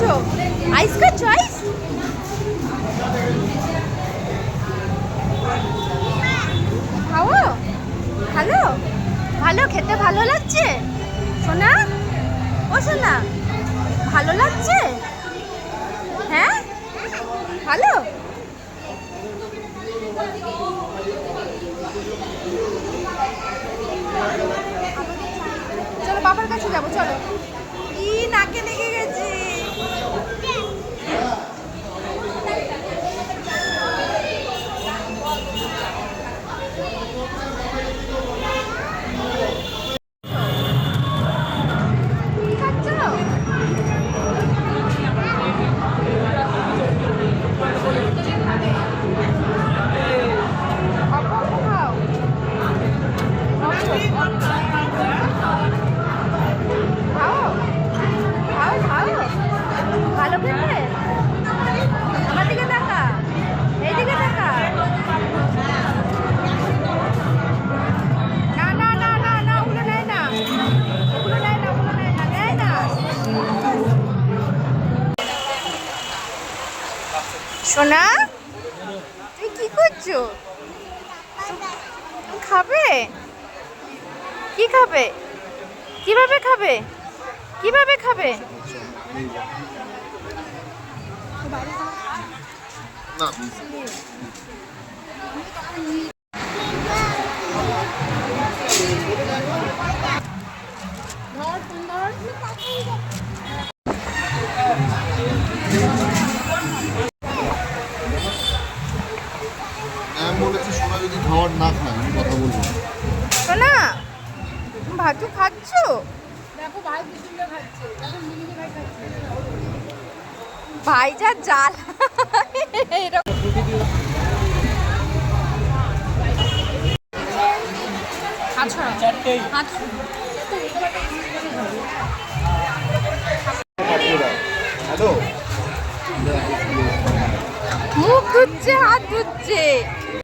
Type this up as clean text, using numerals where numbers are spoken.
খাচ্ছো? আইস খাচ্ছো? আইস খাও? ভালো ভালো খেতে ভালো লাগছে সোনা? ও সোনা ভালো লাগছে? হ্যাঁ ভালো। চলো বাবার কাছে যাবো, চলো। ই নাকে লেগে গেছে। কি খাচ্ছো? অল্প অল্প খাও। খাও খাও খাও, ভালো খেতে। আমার দিকে তাকা, এইদিকে তাকা। না না না না না, ওগুলো নেয় না, ওগুলো নেয় না, ওগুলো নেয় না, নেয় না। সোনা তুই কি করছো? খাবে? কি খাবে? কিভাবে খাবে? কিভাবে খাবে? সোনা যদি খাবার না খায় আমি কথা বলবো। সোনা ভাজু খাচ্ছো? দেখো ভাই কি সুন্দর খাচ্ছে, দেখো মিলিমি ভাই খাচ্ছে। ভাই যা জাল এরকম। হ্যালো, মুখ ধুচ্ছে, হাত ধুচ্ছে।